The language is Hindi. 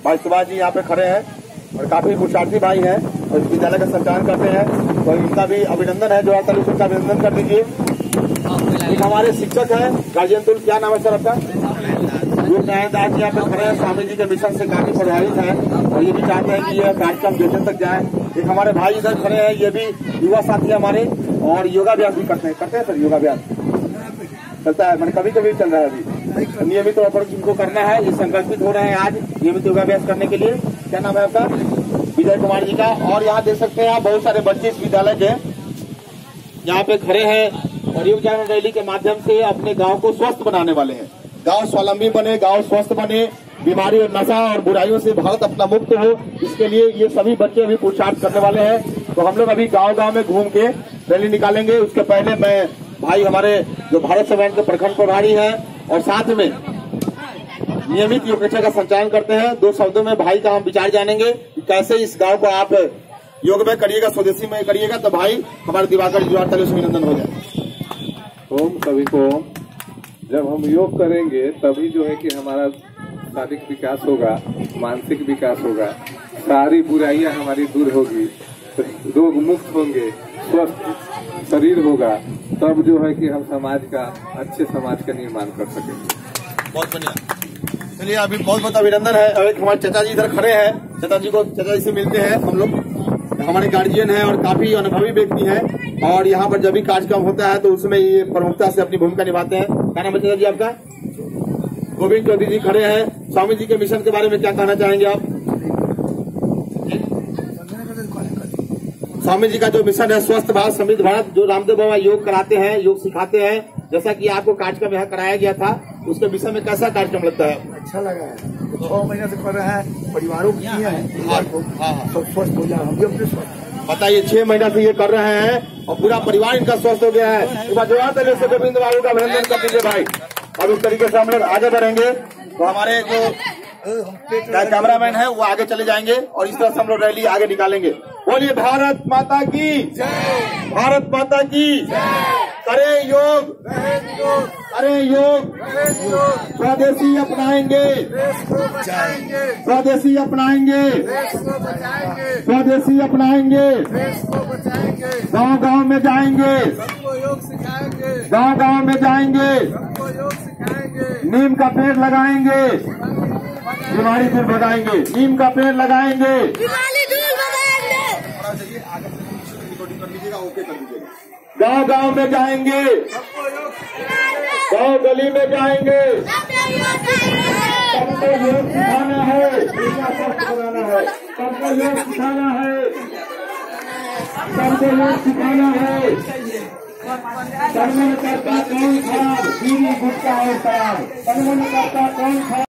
भाई सुभाष जी यहाँ पे खड़े हैं और काफी पुरुषार्थी भाई हैं और इस विद्यालय का संचालन करते हैं, तो इनका भी अभिनंदन है। जोहार ताली से उनका अभिनंदन कर दीजिए। एक हमारे शिक्षक हैं गार्जियन तुल, क्या नाम है सर आपका? नारायण जी यहाँ पे खड़े हैं, स्वामी जी के मिशन से काफी प्रभावित हैं और ये भी चाहते हैं कि ये कार्यक्रम देशों तक जाए। एक हमारे भाई इधर खड़े हैं, ये भी युवा साथी हमारे और योगाभ्यास भी करते हैं सर। योगाभ्यास चलता है, मैंने कभी कभी चल रहा है, अभी नियमित तौर पर इनको करना है। ये संकल्पित हो रहे हैं आज नियमित योगाभ्यास करने के लिए। क्या नाम है आपका? विजय कुमार जी का। और यहाँ देख सकते हैं आप बहुत सारे बच्चे इस विद्यालय के यहाँ पे खड़े हैं और योग जागरण रैली के माध्यम से अपने गाँव को स्वस्थ बनाने वाले हैं। गांव स्वावलंबी बने, गांव स्वस्थ बने, बीमारी और नशा और बुराइयों से भारत अपना मुक्त हो, इसके लिए ये सभी बच्चे अभी पुरुषार्थ करने वाले हैं। तो हम लोग अभी गांव-गांव में घूम के रैली निकालेंगे। उसके पहले मैं भाई हमारे जो भारत सेवाएं के प्रखंड प्रभारी हैं और साथ में नियमित योग कक्षा का संचालन करते हैं, 2 शब्दों में भाई का हम विचार जानेंगे कि कैसे इस गाँव को आप योग में करिएगा, स्वदेशी में करिएगा। तो भाई हमारे दिवाकर जोहार ताली से अभिनंदन हो जाए। ओम सभी को। जब हम योग करेंगे तभी जो है कि हमारा शारीरिक विकास होगा, मानसिक विकास होगा, सारी बुराइयां हमारी दूर होगी, रोग मुक्त होंगे, स्वस्थ शरीर होगा, तब जो है कि हम समाज का अच्छे समाज का निर्माण कर सकेंगे। बहुत बढ़िया। चलिए अभी बहुत बहुत अभिनंदन है। और एक हमारे चाचा जी इधर खड़े हैं, चाचा जी से मिलते हैं हम लोग। हमारे गार्जियन हैं और काफी अनुभवी व्यक्ति हैं और यहाँ पर जब भी कार्यक्रम होता है तो उसमें ये प्रमुखता से अपनी भूमिका निभाते हैं। क्या नाम है चाचा जी आपका? गोविंद चौधरी जी खड़े हैं। स्वामी जी के मिशन के बारे में क्या कहना चाहेंगे आप? स्वामी जी का जो मिशन है स्वस्थ भारत समृद्ध भारत, जो रामदेव बाबा योग कराते हैं, योग सिखाते हैं, जैसा कि आपको कार्यक्रम यहाँ कराया गया था, उसके विषय में कैसा कार्यक्रम लगता है? अच्छा लगा है। 6 महीने से कर रहे हैं, परिवारों को किए हैं, परिवार को सब स्वस्थ हो जाए। हम भी अपने स्वस्थ बताइए 6 महीना से ये कर रहे हैं और पूरा परिवार इनका स्वस्थ हो गया है। एक बार जोहार ताली से गोविंद बाबू का अभिनंदन कर दीजिए भाई। और इस तरीके से हम लोग आगे बढ़ेंगे तो हमारे जो कैमरामैन है वो आगे चले जाएंगे और इस तरह से हम लोग रैली आगे निकालेंगे। बोलिए भारत माता की जय, भारत माता की जय। करें योग, करें योग, स्वदेशी अपनाएंगे, स्वदेशी अपनाएंगे, स्वदेशी अपनाएंगे, गांव-गांव में जाएंगे, गांव-गांव में जाएंगे, नीम का पेड़ लगाएंगे, बीमारी दूर भगाएंगे, नीम का पेड़ लगाएंगे, बीमारी दूर भगाएंगे। गांव-गांव में जाएंगे, गांव गली में जाएंगे, सबको योग सिखाना है, सबको योग सिखाना है, सबको योग सिखाना है। कर्म करता कौन खराब, बीड़ी गुटखा और शराब, कर्म करता कौन खराब।